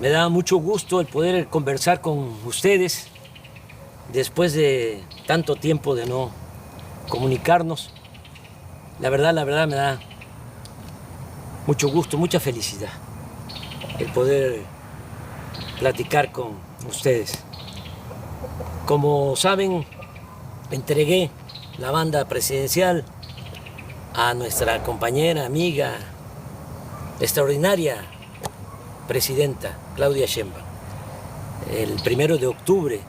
Me da mucho gusto el poder conversar con ustedes después de tanto tiempo de no comunicarnos. La verdad me da mucho gusto, mucha felicidad el poder platicar con ustedes. Como saben, entregué la banda presidencial a nuestra compañera, amiga, extraordinaria presidenta Claudia Sheinbaum el 1 de octubre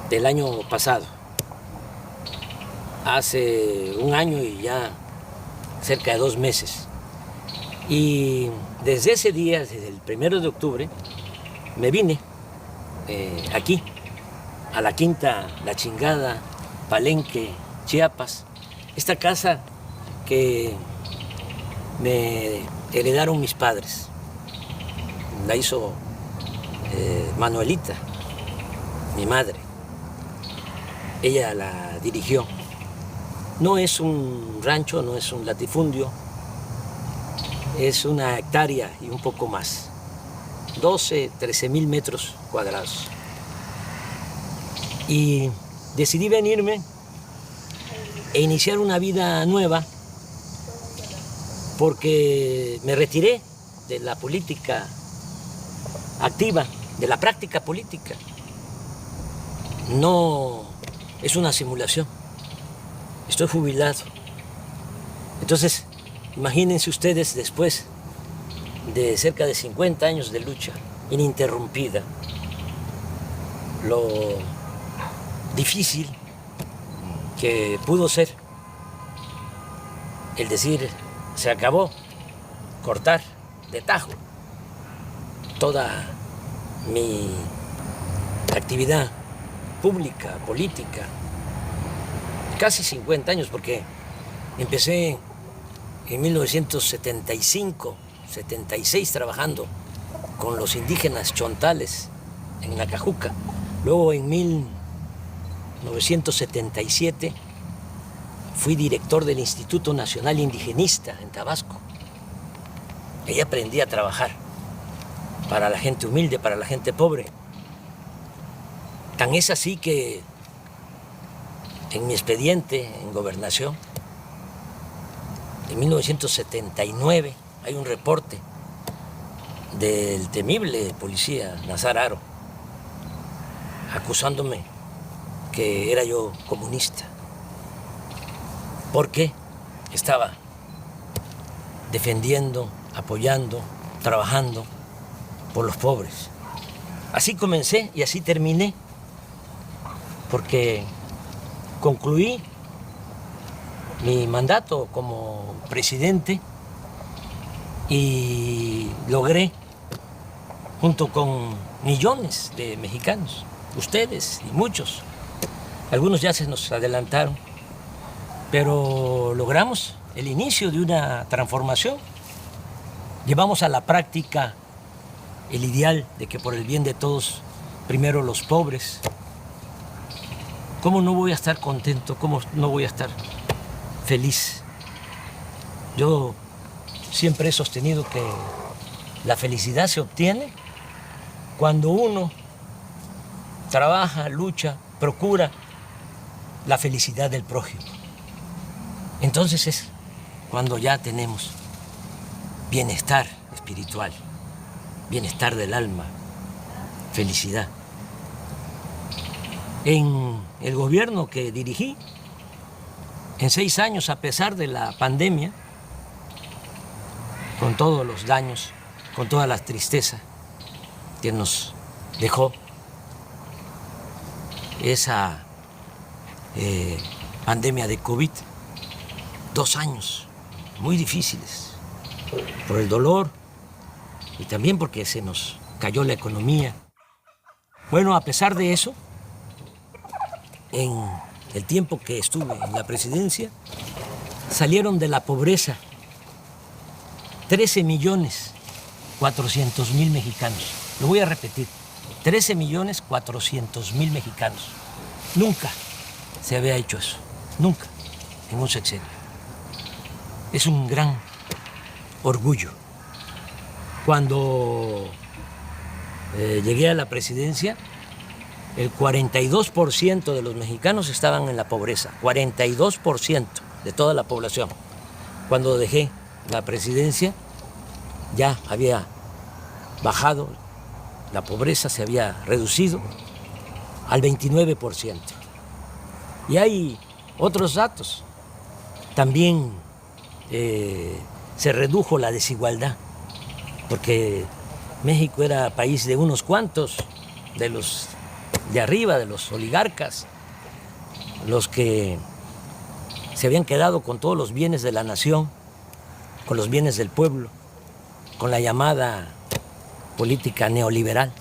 del año pasado. Hace un año y ya cerca de 2 meses. Y desde ese día, desde el 1 de octubre, me vine aquí, a la Quinta La Chingada, Palenque, Chiapas. Esta casa que me heredaron mis padres. La hizo Manuelita, mi madre. Ella la dirigió. No es un rancho, no es un latifundio, es una hectárea y un poco más. 12, 13,000 metros cuadrados. Y decidí venirme e iniciar una vida nueva porque me retiré de la política activa, de la práctica política. No es una simulación. Estoy jubilado. Entonces, imagínense ustedes después de cerca de 50 años de lucha ininterrumpida, lo difícil que pudo ser el decir, se acabó, cortar de tajo toda mi actividad pública, política, casi 50 años, porque empecé en 1975, 76 trabajando con los indígenas chontales en Nacajuca. Luego en 1977 fui director del Instituto Nacional Indigenista en Tabasco. Ahí aprendí a trabajar para la gente humilde, para la gente pobre. Tan es así que en mi expediente en gobernación, en 1979, hay un reporte del temible policía Nazar Haro acusándome que era yo comunista, porque estaba defendiendo, apoyando, trabajando por los pobres. Así comencé y así terminé, porque concluí mi mandato como presidente y logré, junto con millones de mexicanos, ustedes y muchos, algunos ya se nos adelantaron, pero logramos el inicio de una transformación. Llevamos a la práctica el ideal de que por el bien de todos, primero los pobres. ¿Cómo no voy a estar contento? ¿Cómo no voy a estar feliz? Yo siempre he sostenido que la felicidad se obtiene cuando uno trabaja, lucha, procura la felicidad del prójimo. Entonces es cuando ya tenemos bienestar espiritual, bienestar del alma, felicidad. En el gobierno que dirigí, en 6 años, a pesar de la pandemia, con todos los daños, con toda la tristeza que nos dejó esa pandemia de COVID, 2 años muy difíciles, por el dolor y también porque se nos cayó la economía. Bueno, a pesar de eso, en el tiempo que estuve en la presidencia, salieron de la pobreza 13,400,000 mexicanos. Lo voy a repetir, 13,400,000 mexicanos. Nunca se había hecho eso, nunca, en un sexenio. Es un gran orgullo Cuando llegué a la presidencia, el 42% de los mexicanos estaban en la pobreza, 42% de toda la población. Cuando dejé la presidencia, ya había bajado, la pobreza se había reducido al 29%. Y hay otros datos. También se redujo la desigualdad, porque México era país de unos cuantos, de los de arriba, de los oligarcas, los que se habían quedado con todos los bienes de la nación, con los bienes del pueblo, con la llamada política neoliberal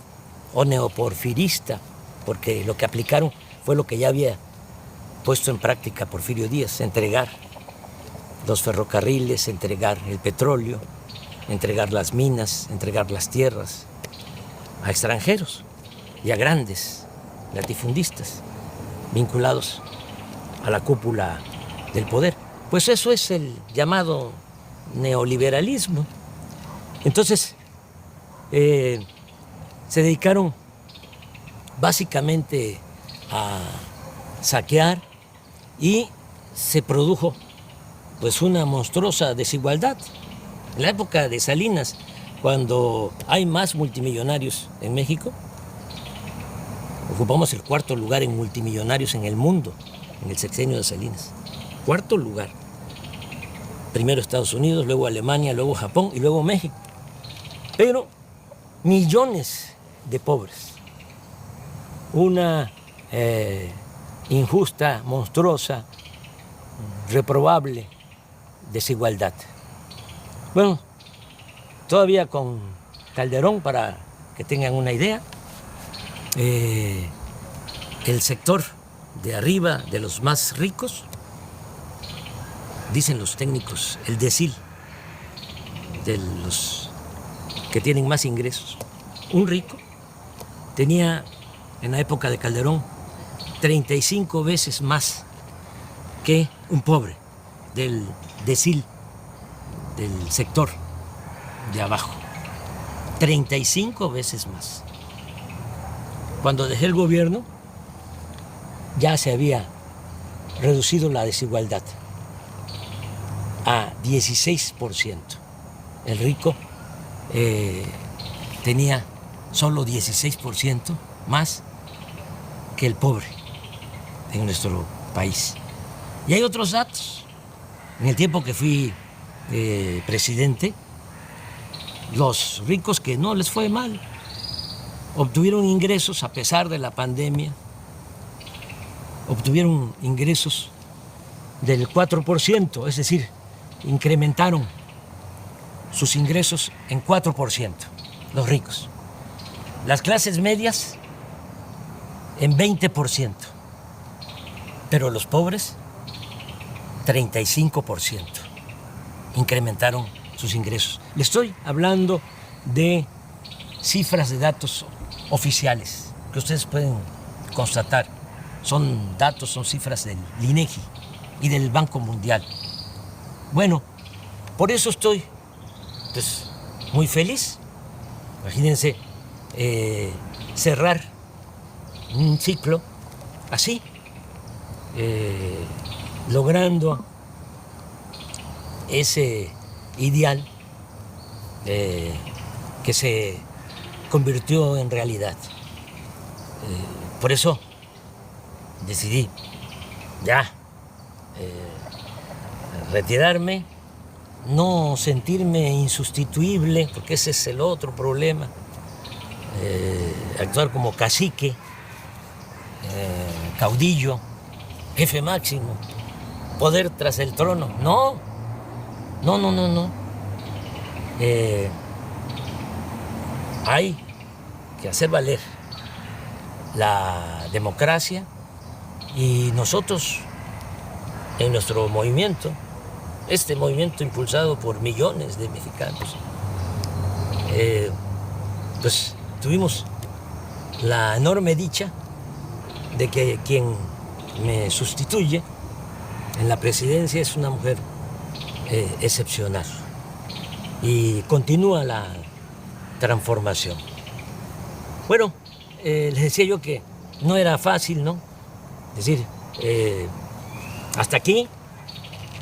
o neoporfirista, porque lo que aplicaron fue lo que ya había puesto en práctica Porfirio Díaz: entregar los ferrocarriles, entregar el petróleo, entregar las minas, entregar las tierras a extranjeros y a grandes latifundistas vinculados a la cúpula del poder. Pues eso es el llamado neoliberalismo. Entonces, se dedicaron básicamente a saquear y se produjo pues una monstruosa desigualdad. En la época de Salinas, cuando hay más multimillonarios en México, ocupamos el 4º lugar en multimillonarios en el mundo, en el sexenio de Salinas. 4º lugar. Primero Estados Unidos, luego Alemania, luego Japón y luego México. Pero millones de pobres. Una injusta, monstruosa, reprobable desigualdad. Bueno, todavía con Calderón, para que tengan una idea, el sector de arriba, de los más ricos, dicen los técnicos, el decil de los que tienen más ingresos. Un rico tenía en la época de Calderón 35 veces más que un pobre del decil, del sector de abajo. 35 veces más. Cuando dejé el gobierno, ya se había reducido la desigualdad a 16%. El rico tenía solo 16% más que el pobre en nuestro país. Y hay otros datos. En el tiempo que fui presidente, los ricos que no les fue mal obtuvieron ingresos a pesar de la pandemia, obtuvieron ingresos del 4%, es decir, incrementaron sus ingresos en 4%, los ricos. Las clases medias en 20%, pero los pobres 35% incrementaron sus ingresos. Le estoy hablando de cifras de datos oficiales que ustedes pueden constatar. Son datos, son cifras del INEGI y del Banco Mundial. Bueno, por eso estoy pues, muy feliz. Imagínense cerrar un ciclo así, logrando ese ideal que se convirtió en realidad. Por eso decidí ya retirarme, no sentirme insustituible, porque ese es el otro problema, actuar como cacique, caudillo, jefe máximo, poder tras el trono. No. Hay que hacer valer la democracia y nosotros en nuestro movimiento, este movimiento impulsado por millones de mexicanos, pues tuvimos la enorme dicha de que quien me sustituye en la presidencia es una mujer excepcional y continúa la transformación. Bueno, les decía yo que no era fácil, ¿no? Es decir, hasta aquí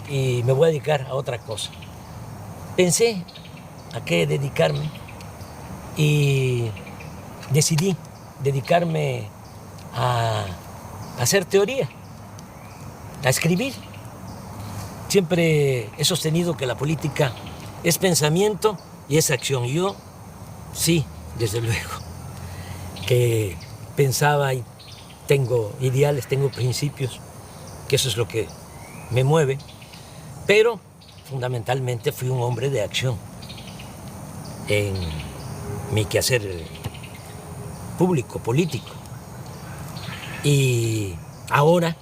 y me voy a dedicar a otra cosa. Pensé a qué dedicarme y decidí dedicarme a hacer teoría, a escribir. Siempre he sostenido que la política es pensamiento y es acción. Yo sí, desde luego, que pensaba y tengo ideales, tengo principios, que eso es lo que me mueve, pero fundamentalmente fui un hombre de acción en mi quehacer público, político. Y ahora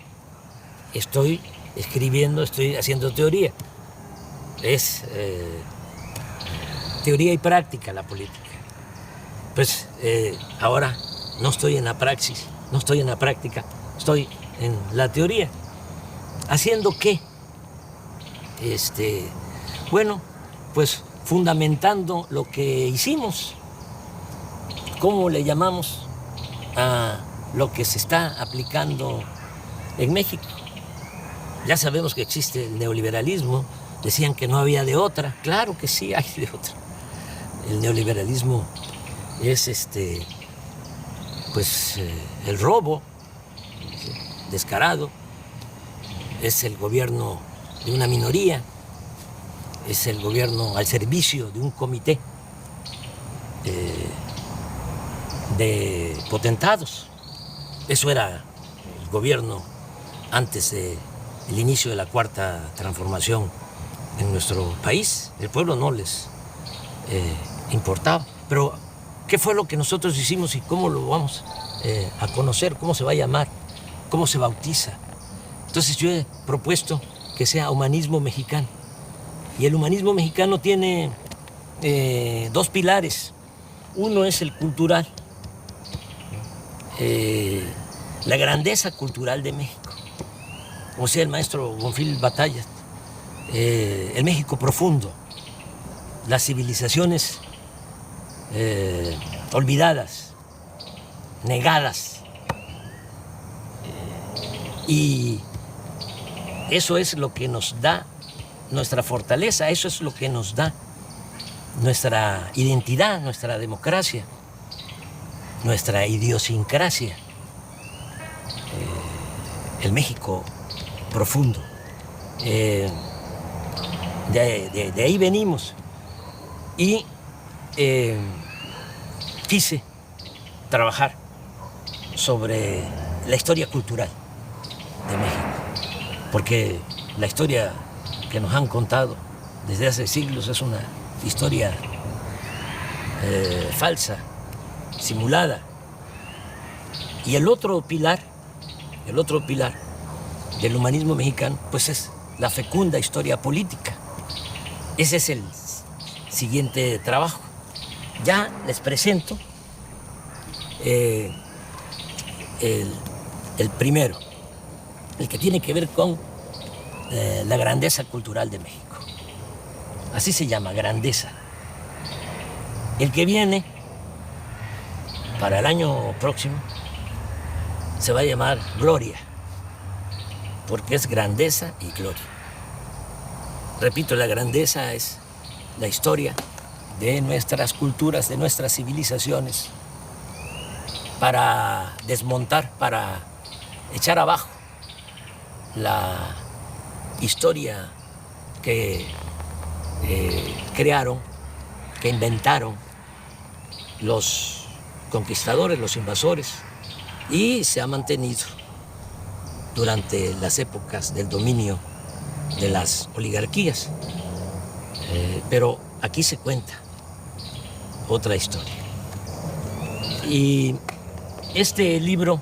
estoy escribiendo, estoy haciendo teoría. Es teoría y práctica la política. Pues ahora no estoy en la praxis, no estoy en la práctica, estoy en la teoría. ¿Haciendo qué? Bueno, pues fundamentando lo que hicimos. ¿Cómo le llamamos a lo que se está aplicando en México? Ya sabemos que existe el neoliberalismo, decían que no había de otra, claro que sí hay de otra. El neoliberalismo es el robo descarado, es el gobierno de una minoría, es el gobierno al servicio de un comité de potentados. Eso era el gobierno antes del inicio de la Cuarta Transformación en nuestro país. El pueblo no les importaba. Pero, ¿qué fue lo que nosotros hicimos y cómo lo vamos a conocer? ¿Cómo se va a llamar? ¿Cómo se bautiza? Entonces yo he propuesto que sea humanismo mexicano. Y el humanismo mexicano tiene dos pilares. Uno es el cultural, la grandeza cultural de México. Como decía el maestro Bonfil Batallas, el México profundo, las civilizaciones olvidadas, negadas. Y eso es lo que nos da nuestra fortaleza, eso es lo que nos da nuestra identidad, nuestra democracia, nuestra idiosincrasia, el México profundo. De ahí venimos y quise trabajar sobre la historia cultural de México, porque la historia que nos han contado desde hace siglos es una historia falsa, simulada. Y el otro pilar del humanismo mexicano, pues es la fecunda historia política. Ese es el siguiente trabajo. Ya les presento el primero, el que tiene que ver con la grandeza cultural de México. Así se llama, grandeza. El que viene para el año próximo se va a llamar gloria, porque es grandeza y gloria. Repito, la grandeza es la historia de nuestras culturas, de nuestras civilizaciones, para desmontar, para echar abajo la historia que crearon, que inventaron los conquistadores, los invasores, y se ha mantenido durante las épocas del dominio de las oligarquías. Pero aquí se cuenta otra historia. Y este libro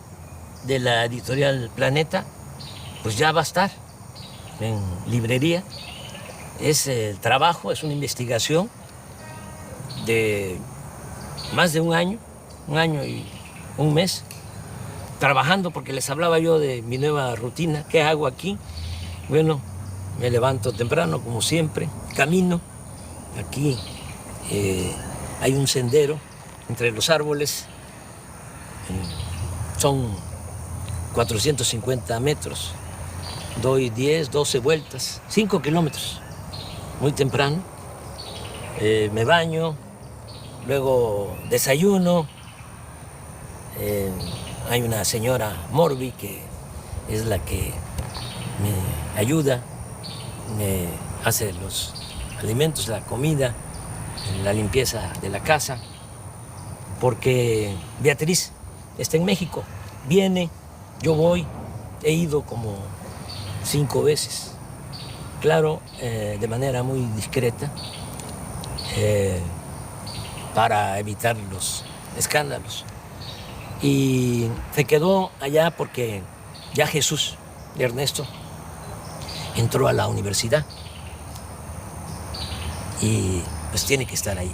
de la editorial Planeta, pues ya va a estar en librería. Es el trabajo, es una investigación de más de un año y un mes, trabajando, porque les hablaba yo de mi nueva rutina. ¿Qué hago aquí? Bueno, me levanto temprano, como siempre, camino aquí hay un sendero entre los árboles, son 450 metros, doy 10, 12 vueltas, 5 kilómetros, muy temprano, me baño, luego desayuno, hay una señora Morbi que es la que me ayuda, me hace los alimentos, la comida, la limpieza de la casa, porque Beatriz está en México, viene, yo voy, he ido como 5 veces, claro, de manera muy discreta, para evitar los escándalos. Y se quedó allá porque ya Jesús, Ernesto, entró a la universidad y pues tiene que estar ahí,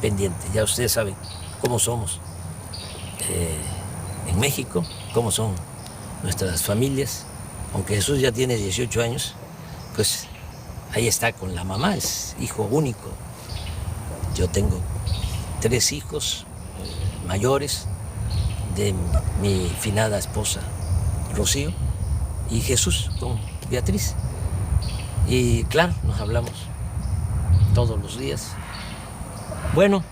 pendiente. Ya ustedes saben cómo somos en México, cómo son nuestras familias. Aunque Jesús ya tiene 18 años, pues ahí está con la mamá, es hijo único. Yo tengo 3 hijos mayores de mi finada esposa Rocío y Jesús con Beatriz. Y claro, nos hablamos todos los días. Bueno,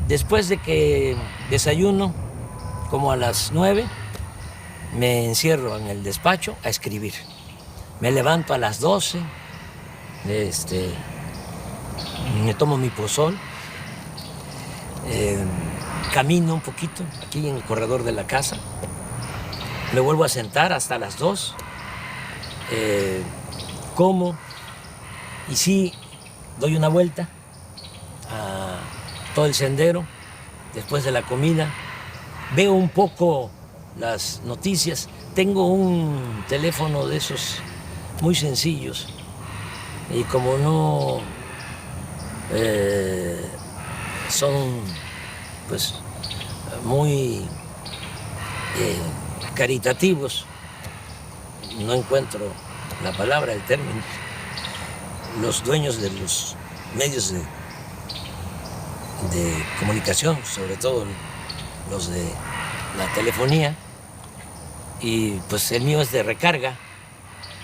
después de que desayuno, como a las 9, me encierro en el despacho a escribir. Me levanto a las 12, me tomo mi pozol, camino un poquito aquí en el corredor de la casa, me vuelvo a sentar hasta las 2, como y sí doy una vuelta a todo el sendero después de la comida, veo un poco las noticias, tengo un teléfono de esos muy sencillos y como no son pues muy caritativos, no encuentro la palabra, el término, los dueños de los medios de comunicación, sobre todo los de la telefonía, y pues el mío es de recarga,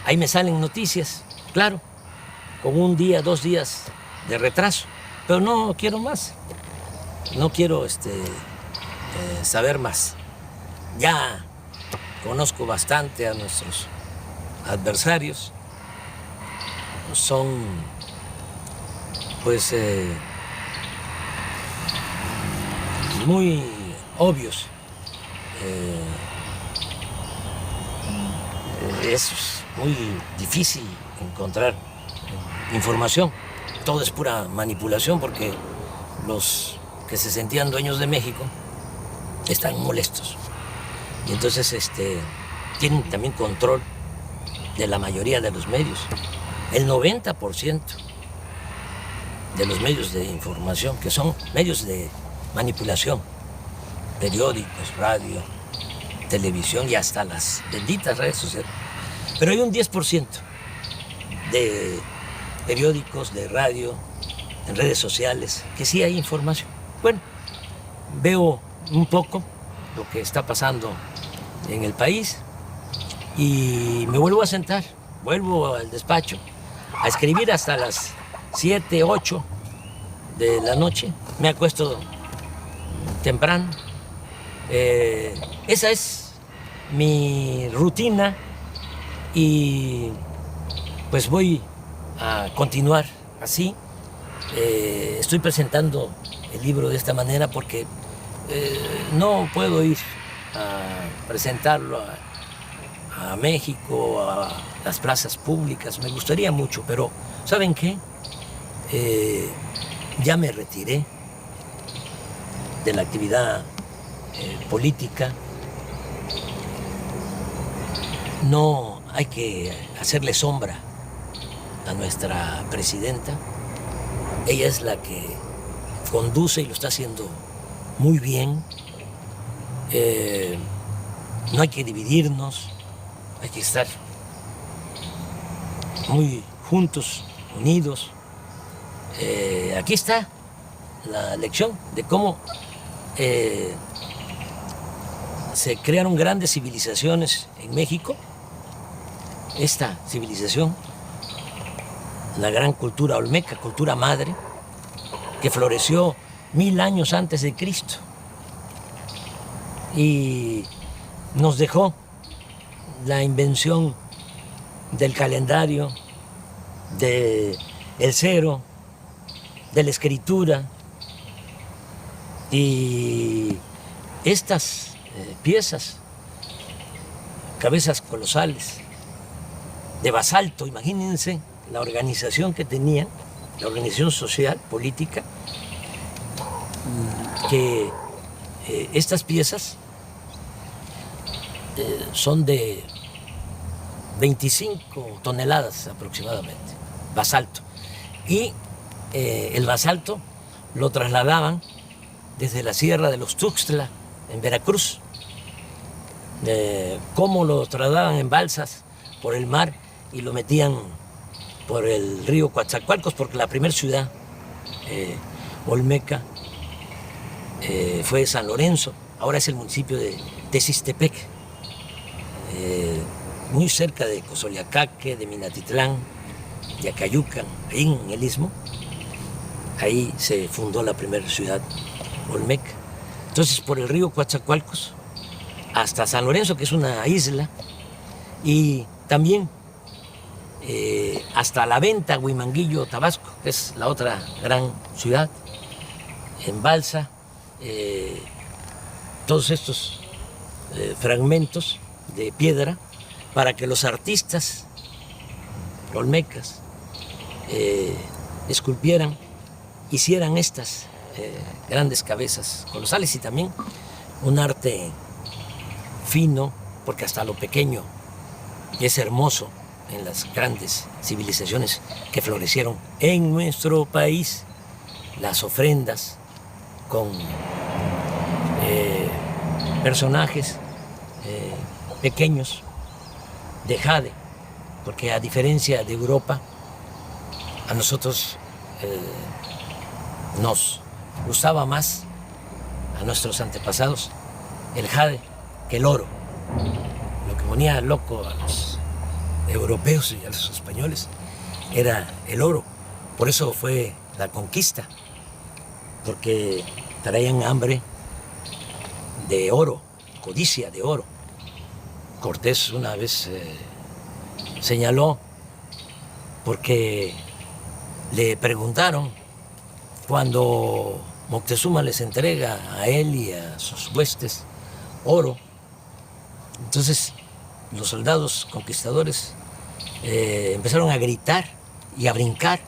ahí me salen noticias, claro, con 1 día, 2 días de retraso, pero no quiero más, no quiero saber más. Ya conozco bastante a nuestros adversarios, son pues muy obvios. Es muy difícil encontrar información. Todo es pura manipulación porque los que se sentían dueños de México están molestos. Y entonces tienen también control de la mayoría de los medios. El 90% de los medios de información, que son medios de manipulación, periódicos, radio, televisión y hasta las benditas redes sociales. Pero hay un 10% de periódicos, de radio, en redes sociales, que sí hay información. Bueno, veo un poco lo que está pasando en el país y me vuelvo a sentar, vuelvo al despacho a escribir hasta las 7, 8 de la noche. Me acuesto temprano. Esa es mi rutina y pues voy a continuar así. Estoy presentando el libro de esta manera porque no puedo ir a presentarlo a México, a las plazas públicas. Me gustaría mucho, pero ¿saben qué? Ya me retiré de la actividad política. No hay que hacerle sombra a nuestra presidenta. Ella es la que conduce y lo está haciendo muy bien. No hay que dividirnos, hay que estar muy juntos, unidos. Aquí está la lección de cómo se crearon grandes civilizaciones en México. Esta civilización, la gran cultura olmeca, cultura madre, que floreció 1000 años antes de Cristo y nos dejó la invención del calendario, del cero, de la escritura, y estas piezas, cabezas colosales de basalto, imagínense la organización que tenían, la organización social, política, que estas piezas son de 25 toneladas aproximadamente, basalto. Y el basalto lo trasladaban desde la Sierra de los Tuxtla, en Veracruz. Cómo lo trasladaban en balsas por el mar y lo metían por el río Coatzacoalcos, porque la primera ciudad olmeca fue San Lorenzo, ahora es el municipio de Texistepec, muy cerca de Cozoleacaque, de Minatitlán, de Acayucan, ahí en el Istmo. Ahí se fundó la primera ciudad olmeca. Entonces, por el río Coatzacoalcos hasta San Lorenzo, que es una isla, y también hasta La Venta, Huimanguillo, Tabasco, que es la otra gran ciudad, en balsa. Todos estos fragmentos de piedra para que los artistas olmecas esculpieran, hicieran estas grandes cabezas colosales, y también un arte fino, porque hasta lo pequeño es hermoso en las grandes civilizaciones que florecieron en nuestro país. Las ofrendas con personajes pequeños de jade, porque a diferencia de Europa, a nosotros nos gustaba más, a nuestros antepasados, el jade que el oro. Lo que ponía loco a los europeos y a los españoles era el oro. Por eso fue la conquista, porque traían hambre de oro, codicia de oro. Cortés una vez señaló, porque le preguntaron cuando Moctezuma les entrega a él y a sus huestes oro. Entonces los soldados conquistadores empezaron a gritar y a brincar,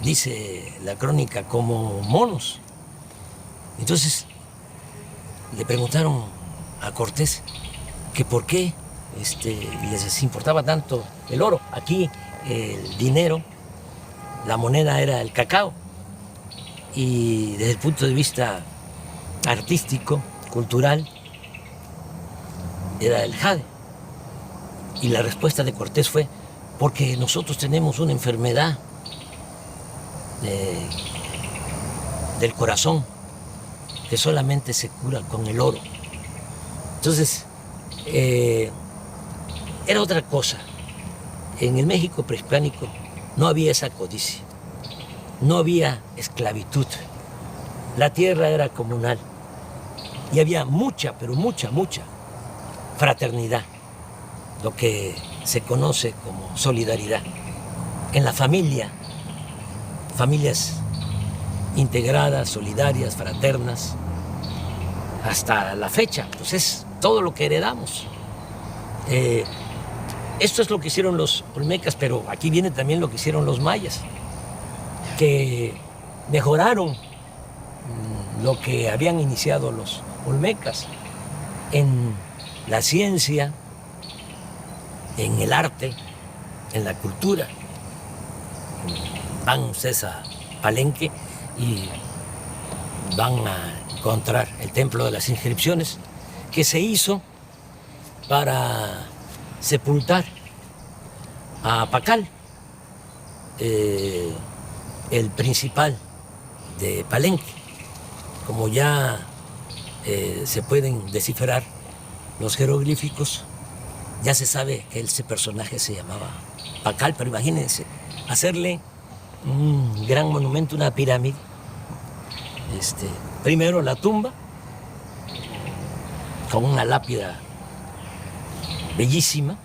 dice la crónica, como monos. Entonces le preguntaron a Cortés que por qué les importaba tanto el oro. Aquí el dinero, la moneda era el cacao, y desde el punto de vista artístico, cultural, era el jade. Y la respuesta de Cortés fue: porque nosotros tenemos una enfermedad del corazón que solamente se cura con el oro. Entonces, era otra cosa. En el México prehispánico no había esa codicia, no había esclavitud, la tierra era comunal y había mucha, pero mucha fraternidad, lo que se conoce como solidaridad. En la familia, familias integradas, solidarias, fraternas, hasta la fecha, pues es todo lo que heredamos. Esto es lo que hicieron los olmecas, pero aquí viene también lo que hicieron los mayas, que mejoraron lo que habían iniciado los olmecas en la ciencia, en el arte, en la cultura. Van ustedes a Palenque y van a encontrar el Templo de las Inscripciones, que se hizo para sepultar a Pacal, el principal de Palenque. Como ya se pueden descifrar los jeroglíficos, ya se sabe que ese personaje se llamaba Pacal, pero imagínense, hacerle un gran monumento, una pirámide. Primero la tumba, con una lápida bellísima,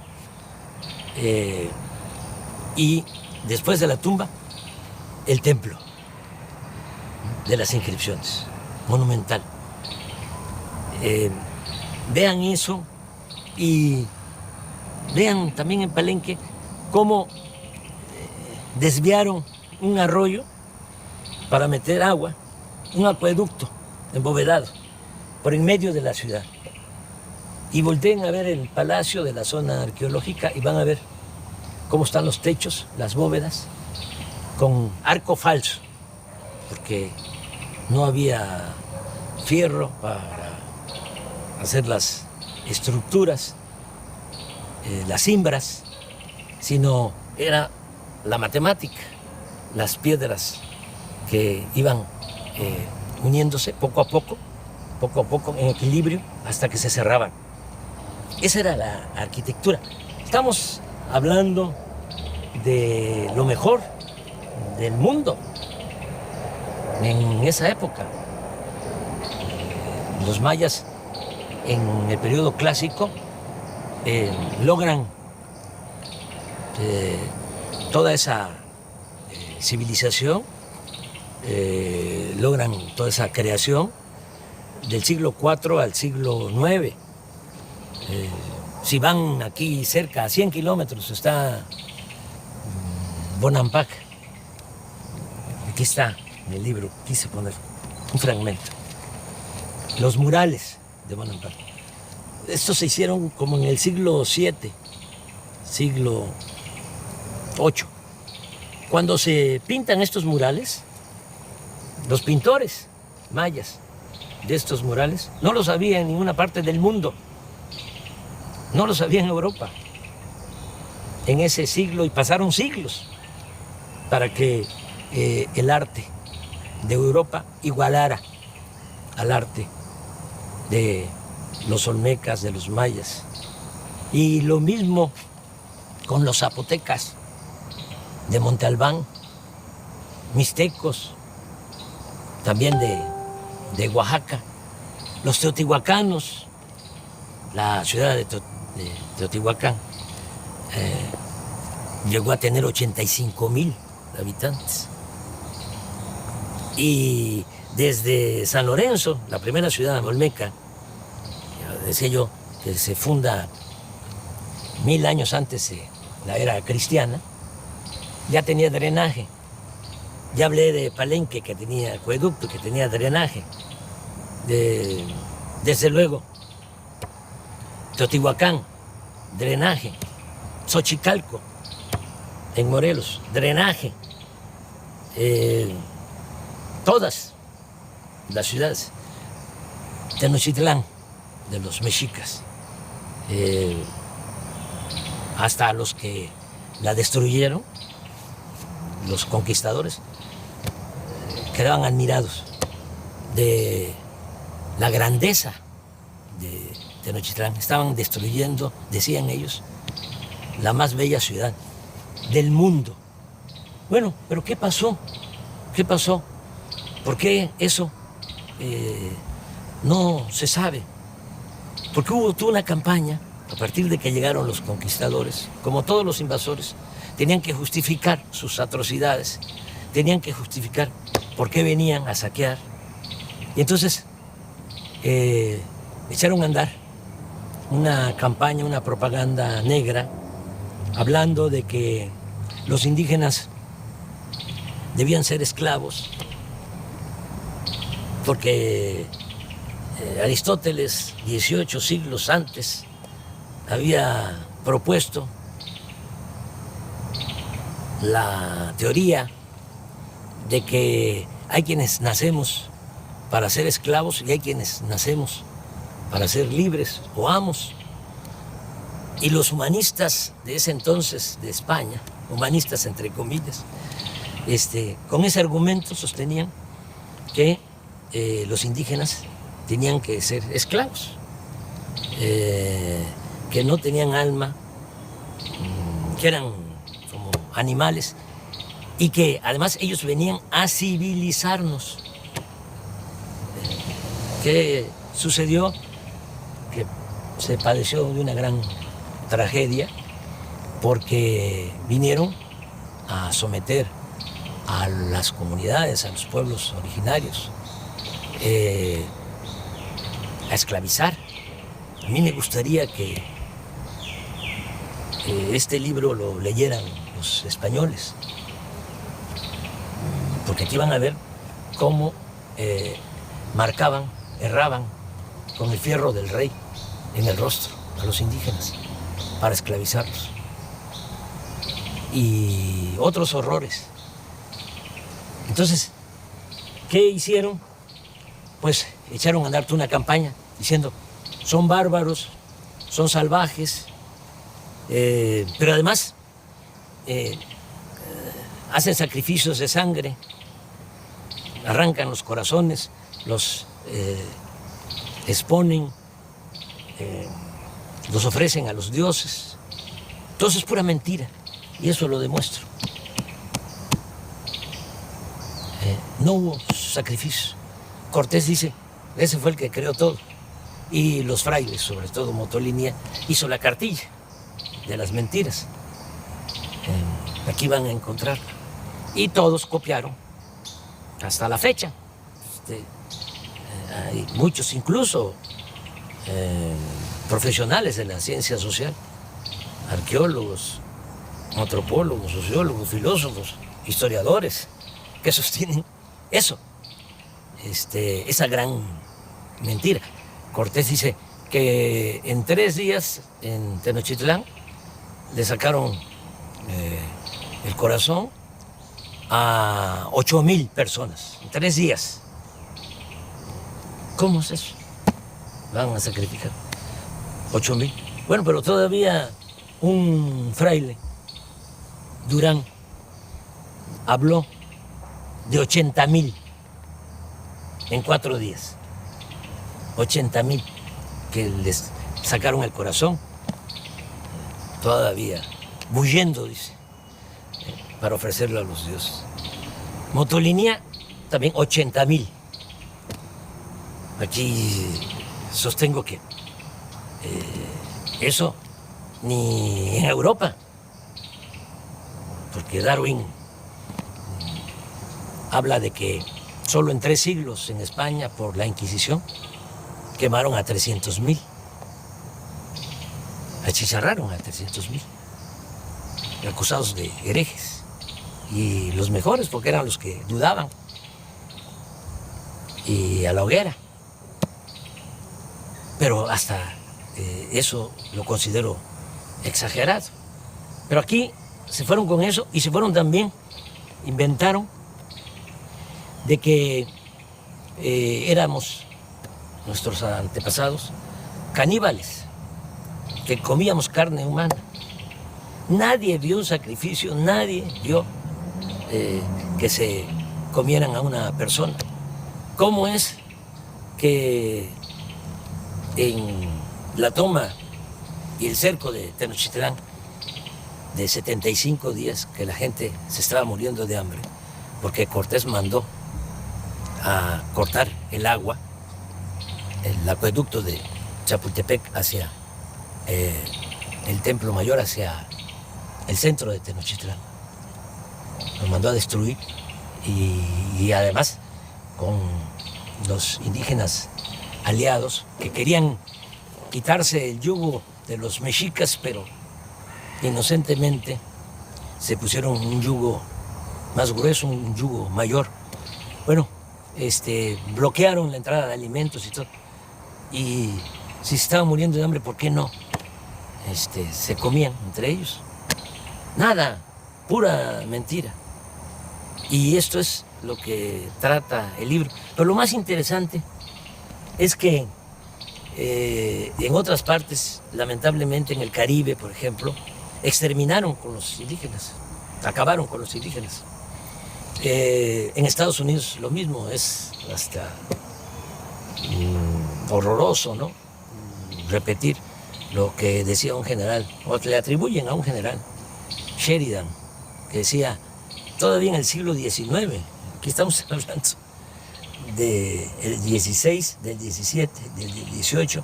y después de la tumba, el templo de las inscripciones, monumental. Vean eso y vean también en Palenque cómo desviaron un arroyo para meter agua, un acueducto embovedado por en medio de la ciudad. Y volteen a ver el palacio de la zona arqueológica y van a ver cómo están los techos, las bóvedas, con arco falso, porque no había fierro para hacer las estructuras, las cimbras, sino era la matemática, las piedras que iban uniéndose poco a poco en equilibrio hasta que se cerraban. Esa era la arquitectura. Estamos hablando de lo mejor del mundo en esa época. Los mayas en el periodo clásico logran toda esa civilización, logran toda esa creación del siglo IV al siglo IX. Si van aquí cerca, a 100 kilómetros, está Bonampak. Aquí está en el libro, quise poner un fragmento. Los murales de Bonampak. Estos se hicieron como en el siglo VII, siglo VIII. Cuando se pintan estos murales, los pintores mayas de estos murales no los había en ninguna parte del mundo. No los había en Europa en ese siglo, y pasaron siglos para que el arte de Europa igualara al arte de los olmecas, de los mayas. Y lo mismo con los zapotecas de Monte Albán, mixtecos, también de Oaxaca, los teotihuacanos, la ciudad de Teotihuacán llegó a tener 85,000 habitantes. Y desde San Lorenzo, la primera ciudad olmeca, decía yo, que se funda 1000 años antes de la era cristiana, ya tenía drenaje. Ya hablé de Palenque, que tenía acueducto, que tenía drenaje. Desde luego, Teotihuacán, drenaje. Xochicalco, en Morelos, drenaje. Todas las ciudades. Tenochtitlán, de los mexicas, hasta los que la destruyeron, los conquistadores, quedaban admirados de la grandeza de Tenochtitlán. Estaban destruyendo, decían ellos, la más bella ciudad del mundo. Bueno, pero ¿qué pasó? ¿Qué pasó? ¿Por qué eso no se sabe? Porque tuvo una campaña, a partir de que llegaron los conquistadores, como todos los invasores, tenían que justificar sus atrocidades, tenían que justificar por qué venían a saquear. Y entonces echaron a andar una campaña, una propaganda negra, hablando de que los indígenas debían ser esclavos, porque Aristóteles, 18 siglos antes, había propuesto la teoría de que hay quienes nacemos para ser esclavos y hay quienes nacemos para ser libres o amos. Y los humanistas de ese entonces de España, humanistas entre comillas, con ese argumento sostenían que los indígenas tenían que ser esclavos, que no tenían alma, que eran como animales y que además ellos venían a civilizarnos. ¿Qué sucedió? Que se padeció de una gran tragedia porque vinieron a someter a las comunidades, a los pueblos originarios, a esclavizar. A mí me gustaría que este libro lo leyeran los españoles, porque aquí van a ver cómo marcaban, erraban con el fierro del rey en el rostro a los indígenas para esclavizarlos. Y otros horrores. Entonces, ¿qué hicieron? Pues echaron a andar toda una campaña diciendo, son bárbaros, son salvajes, pero además hacen sacrificios de sangre, arrancan los corazones, los exponen, los ofrecen a los dioses. Todo eso es pura mentira y eso lo demuestro. No hubo sacrificios. Cortés dice, ese fue el que creó todo. Y los frailes, sobre todo Motolinia, hizo la cartilla de las mentiras. Aquí van a encontrar. Y todos copiaron hasta la fecha. Hay muchos, incluso profesionales de la ciencia social, arqueólogos, antropólogos, sociólogos, filósofos, historiadores, que sostienen eso, esa gran mentira. Cortés dice que en 3 días en Tenochtitlán le sacaron el corazón a 8,000 personas, en 3 días. ¿Cómo es eso? Van a sacrificar 8,000. Bueno, pero todavía un fraile, Durán, habló de 80,000 en 4 días. 80,000 que les sacaron el corazón, todavía bullendo, dice, para ofrecerlo a los dioses. Motolinia, también 80,000. Aquí sostengo que eso ni en Europa, porque Darwin habla de que solo en 3 siglos en España, por la Inquisición, quemaron a 300,000. Achicharraron a 300,000, acusados de herejes. Y los mejores, porque eran los que dudaban. Y a la hoguera. Pero hasta eso lo considero exagerado. Pero aquí se fueron con eso y se fueron también, inventaron de que éramos, nuestros antepasados, caníbales, que comíamos carne humana. Nadie vio un sacrificio, nadie vio que se comieran a una persona. ¿Cómo es que en la toma y el cerco de Tenochtitlán, de 75 días que la gente se estaba muriendo de hambre, porque Cortés mandó a cortar el agua, el acueducto de Chapultepec hacia el Templo Mayor, hacia el centro de Tenochtitlán? Lo mandó a destruir y además con los indígenas aliados que querían quitarse el yugo de los mexicas, pero inocentemente se pusieron un yugo más grueso, un yugo mayor. Bueno, bloquearon la entrada de alimentos y todo. Y si se estaban muriendo de hambre, ¿por qué no? Se comían entre ellos. Nada, pura mentira. Y esto es lo que trata el libro. Pero lo más interesante es que en otras partes, lamentablemente en el Caribe, por ejemplo, exterminaron con los indígenas, acabaron con los indígenas. En Estados Unidos lo mismo, es hasta horroroso, ¿no? Repetir lo que decía un general, o le atribuyen a un general, Sheridan, que decía, todavía en el siglo XIX, aquí estamos hablando del 16, del 17, del 18,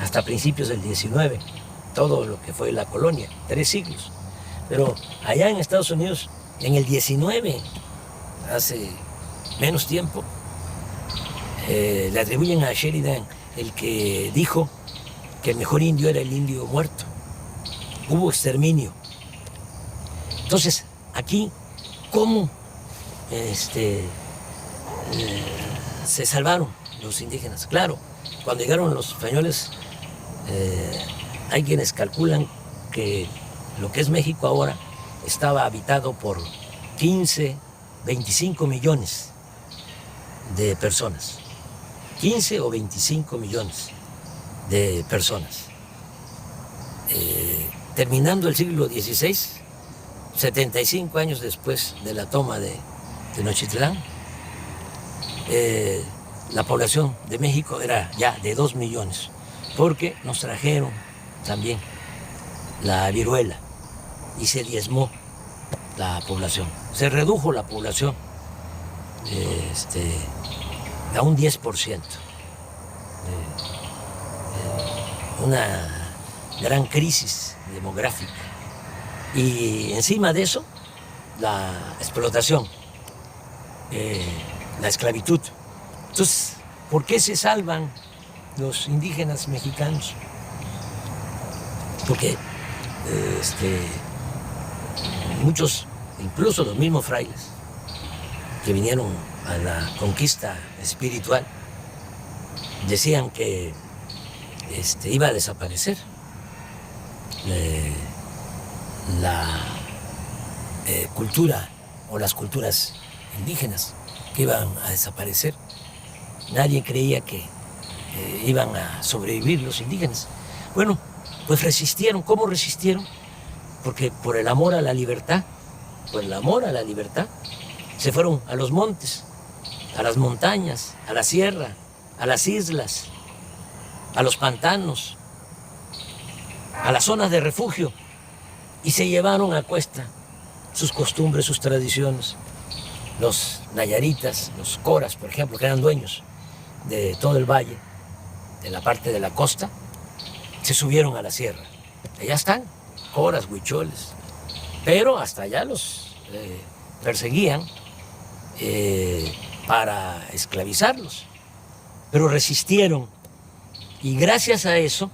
hasta principios del 19, todo lo que fue la colonia, 3 siglos. Pero allá en Estados Unidos, en el 19, hace menos tiempo, le atribuyen a Sheridan el que dijo que el mejor indio era el indio muerto. Hubo exterminio. Entonces, aquí, ¿cómo se salvaron los indígenas? Claro, cuando llegaron los españoles, hay quienes calculan que lo que es México ahora estaba habitado por 15, 25 millones de personas. 15 o 25 millones de personas. Terminando el siglo XVI, 75 años después de la toma de Tenochtitlán, la población de México era ya de 2 millones, porque nos trajeron también la viruela y se diezmó la población. Se redujo la población a un 10%. Una gran crisis demográfica. Y encima de eso, la explotación, la esclavitud. Entonces, ¿por qué se salvan los indígenas mexicanos? Porque muchos, incluso los mismos frailes, que vinieron a la conquista espiritual, decían que iba a desaparecer la cultura o las culturas indígenas, que iban a desaparecer. Nadie creía que iban a sobrevivir los indígenas. Bueno, pues resistieron. ¿Cómo resistieron? Porque por el amor a la libertad, se fueron a los montes, a las montañas, a la sierra, a las islas, a los pantanos, a las zonas de refugio, y se llevaron a cuesta sus costumbres, sus tradiciones. Los nayaritas, los coras, por ejemplo, que eran dueños de todo el valle, de la parte de la costa, se subieron a la sierra. Allá están, coras, huicholes, pero hasta allá los perseguían para esclavizarlos, pero resistieron, y gracias a eso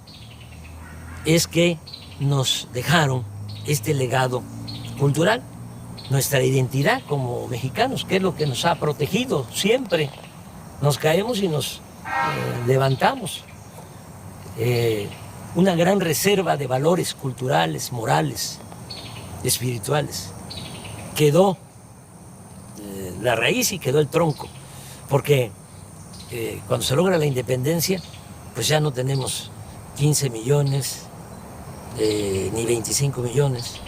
es que nos dejaron este legado cultural, nuestra identidad como mexicanos, que es lo que nos ha protegido siempre. Nos caemos y nos levantamos. Una gran reserva de valores culturales, morales, espirituales. Quedó la raíz y quedó el tronco, porque cuando se logra la independencia, pues ya no tenemos 15 millones, ni 25 millones,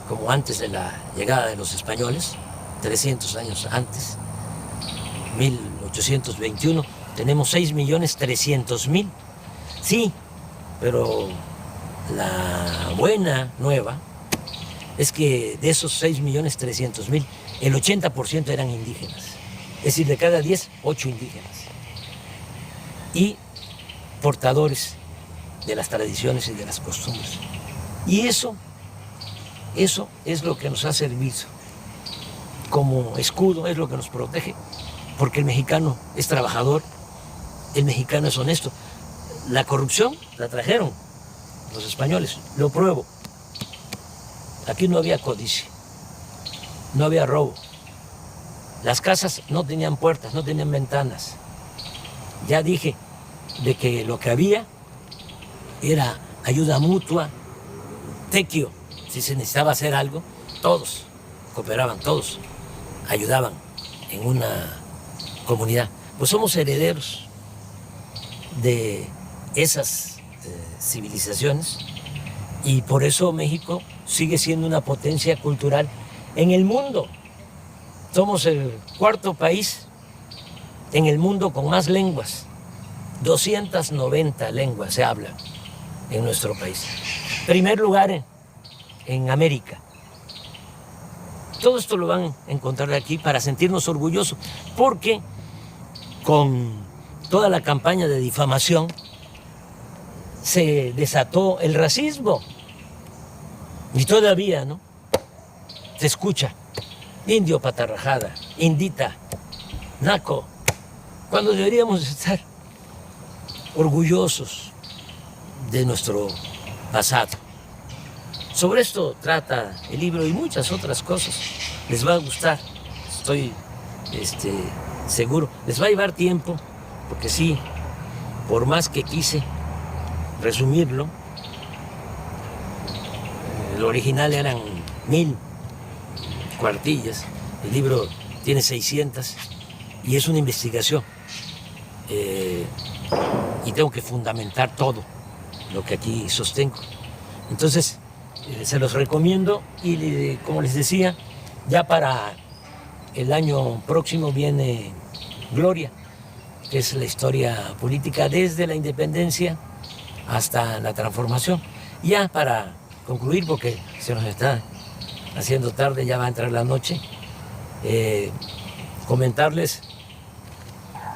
como antes de la llegada de los españoles, 300 años antes, 1821, tenemos 6.300.000. Sí, pero la buena nueva es que de esos 6.300.000, el 80% eran indígenas. Es decir, de cada 10, 8 indígenas. Y portadores de las tradiciones y de las costumbres. Y eso es lo que nos ha servido como escudo, es lo que nos protege, porque el mexicano es trabajador, el mexicano es honesto. La corrupción la trajeron los españoles, lo pruebo. Aquí no había codicia, no había robo. Las casas no tenían puertas, no tenían ventanas. Ya dije de que lo que había era ayuda mutua, tequio. Si se necesitaba hacer algo, todos cooperaban, todos ayudaban en una comunidad. Pues somos herederos de esas civilizaciones, y por eso México sigue siendo una potencia cultural en el mundo. Somos el cuarto país en el mundo con más lenguas. 290 lenguas se hablan en nuestro país. Primer lugar en América. Todo esto lo van a encontrar aquí para sentirnos orgullosos, porque con toda la campaña de difamación se desató el racismo. Y todavía, ¿no? Se escucha indio patarrajada, indita, naco, cuando deberíamos estar orgullosos de nuestro pasado. Sobre esto trata el libro y muchas otras cosas. Les va a gustar, estoy seguro. Les va a llevar tiempo, porque sí, por más que quise resumirlo, el original eran 1000 cuartillas, el libro tiene 600 y es una investigación. Y tengo que fundamentar todo lo que aquí sostengo. Entonces, se los recomiendo y, como les decía, ya para el año próximo viene Gloria, que es la historia política desde la independencia hasta la transformación. Ya para concluir, porque se nos está haciendo tarde, ya va a entrar la noche, comentarles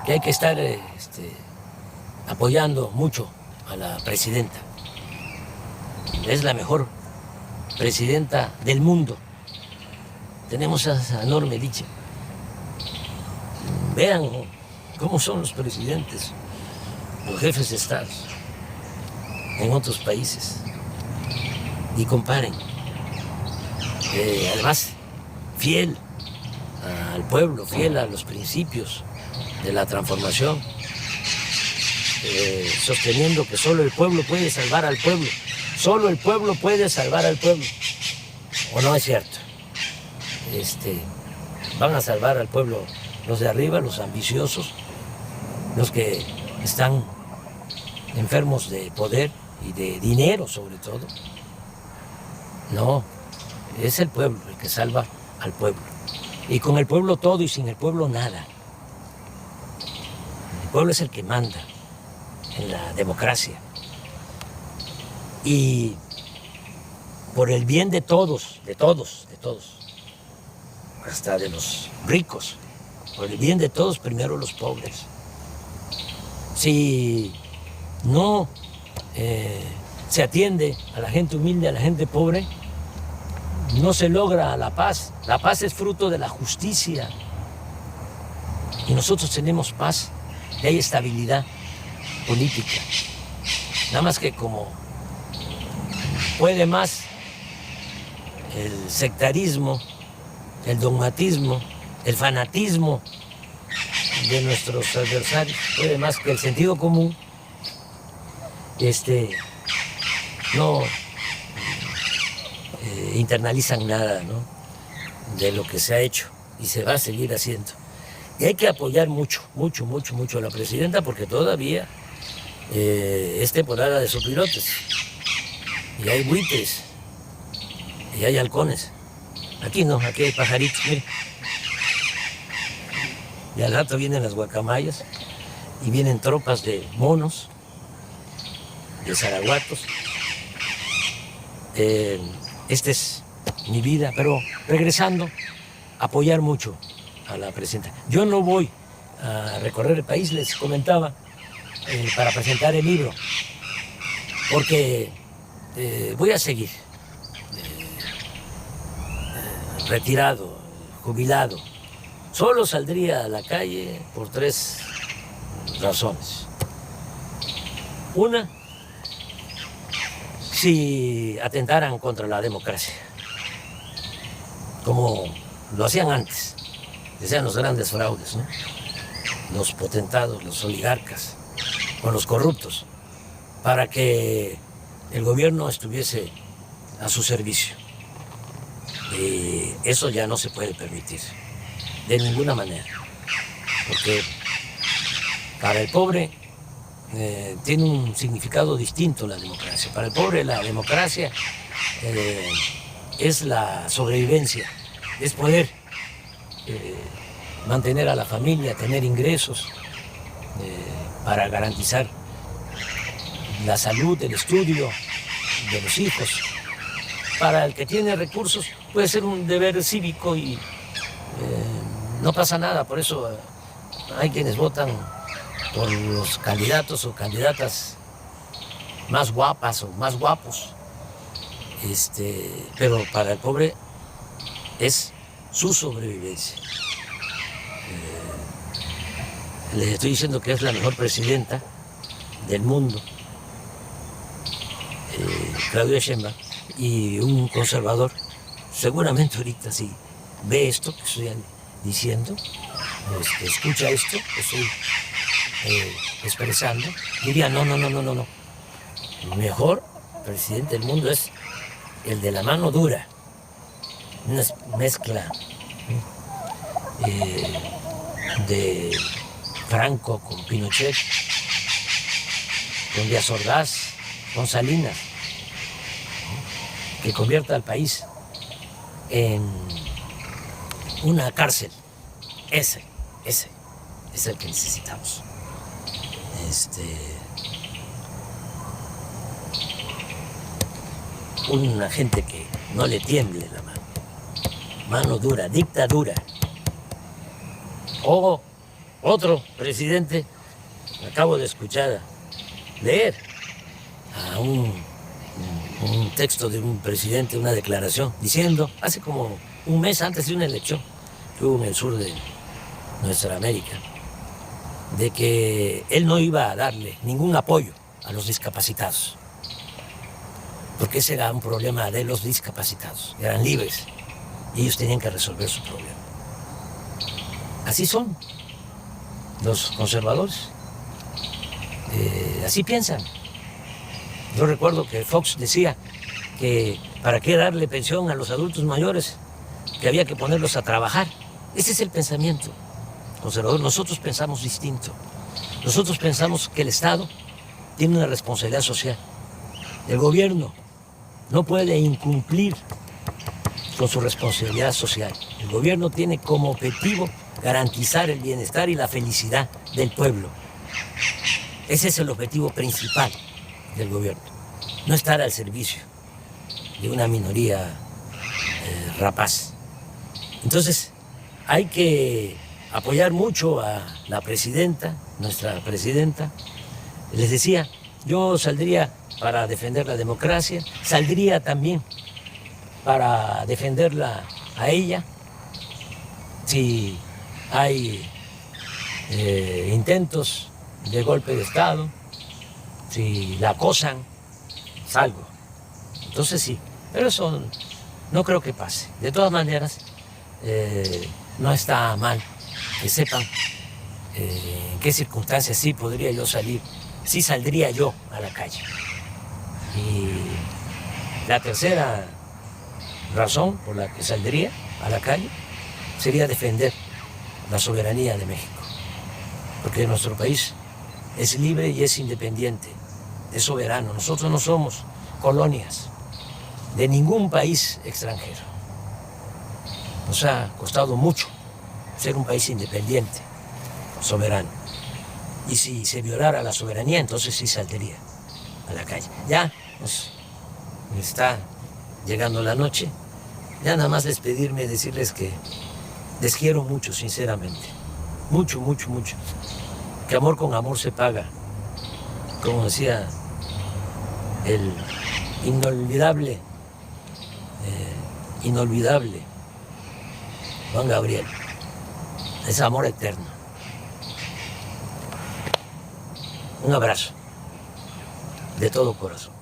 que hay que estar apoyando mucho a la presidenta. Es la mejor presidenta del mundo. Tenemos esa enorme dicha. Vean cómo son los presidentes, los jefes de Estado en otros países y comparen. Además, fiel al pueblo, fiel a los principios de la transformación, sosteniendo que solo el pueblo puede salvar al pueblo. Solo el pueblo puede salvar al pueblo. ¿O no es cierto? Van a salvar al pueblo los de arriba, los ambiciosos, los que están enfermos de poder y de dinero sobre todo. No, es el pueblo el que salva al pueblo. Y con el pueblo todo y sin el pueblo nada. El pueblo es el que manda en la democracia. Y por el bien de todos, hasta de los ricos, por el bien de todos, primero los pobres. Si no se atiende a la gente humilde, a la gente pobre, no se logra la paz. La paz es fruto de la justicia. Y nosotros tenemos paz y hay estabilidad política. Nada más que como puede más el sectarismo, el dogmatismo, el fanatismo de nuestros adversarios, puede más que el sentido común, no internalizan nada, ¿no?, de lo que se ha hecho y se va a seguir haciendo. Y hay que apoyar mucho a la presidenta, porque todavía es temporada de sopilotes. Y hay buitres, y hay halcones. Aquí no, aquí hay pajaritos, mire. Y al rato vienen las guacamayas, y vienen tropas de monos, de zaraguatos. Esta es mi vida, pero regresando, apoyar mucho a la presidenta. Yo no voy a recorrer el país, les comentaba, para presentar el libro, porque voy a seguir retirado, jubilado. Solo saldría a la calle por 3 razones. Una, si atentaran contra la democracia, como lo hacían antes, que sean los grandes fraudes, ¿no?, los potentados, los oligarcas, con los corruptos, para que el gobierno estuviese a su servicio. Y eso ya no se puede permitir, de ninguna manera, porque para el pobre tiene un significado distinto la democracia. Para el pobre la democracia es la sobrevivencia, es poder mantener a la familia, tener ingresos para garantizar la salud, el estudio de los hijos. Para el que tiene recursos puede ser un deber cívico y no pasa nada. Por eso hay quienes votan por los candidatos o candidatas más guapas o más guapos. Pero para el pobre es su sobrevivencia. Les estoy diciendo que es la mejor presidenta del mundo, Claudia Sheinbaum, y un conservador, seguramente ahorita si ve esto que estoy diciendo, escucha esto que estoy expresando, diría no. El mejor presidente del mundo es el de la mano dura, una mezcla de Franco con Pinochet, con Díaz Ordaz, con Salinas, que convierta al país en una cárcel. Ese es el que necesitamos. Una gente que no le tiemble la mano dura, dictadura. O otro presidente, acabo de leer a un texto de un presidente, una declaración, diciendo, hace como un mes antes de una elección que hubo en el sur de nuestra América, de que él no iba a darle ningún apoyo a los discapacitados, porque ese era un problema de los discapacitados, eran libres y ellos tenían que resolver su problema. Así son los conservadores, así piensan. Yo recuerdo que Fox decía que para qué darle pensión a los adultos mayores, que había que ponerlos a trabajar. Ese es el pensamiento conservador. Nosotros pensamos distinto. Nosotros pensamos que el Estado tiene una responsabilidad social. El gobierno no puede incumplir con su responsabilidad social. El gobierno tiene como objetivo garantizar el bienestar y la felicidad del pueblo. Ese es el objetivo principal del gobierno. No estar al servicio de una minoría rapaz. Entonces, hay que apoyar mucho a la presidenta, nuestra presidenta. Les decía, yo saldría para defender la democracia, saldría también para defenderla a ella. Si hay intentos de golpe de Estado, si la acosan, salgo. Entonces sí, pero eso no creo que pase. De todas maneras, no está mal que sepan en qué circunstancias sí podría yo salir, sí saldría yo a la calle. Y la tercera razón por la que saldría a la calle sería defender la soberanía de México, porque nuestro país es libre y es independiente, es soberano. Nosotros no somos colonias de ningún país extranjero. Nos ha costado mucho ser un país independiente, soberano. Y si se violara la soberanía, entonces sí saldría a la calle. Ya nos está llegando la noche. Ya nada más despedirme y decirles que les quiero mucho, sinceramente. Mucho, mucho, mucho. Que amor con amor se paga. Como decía el inolvidable Juan Gabriel. Es amor eterno. Un abrazo de todo corazón.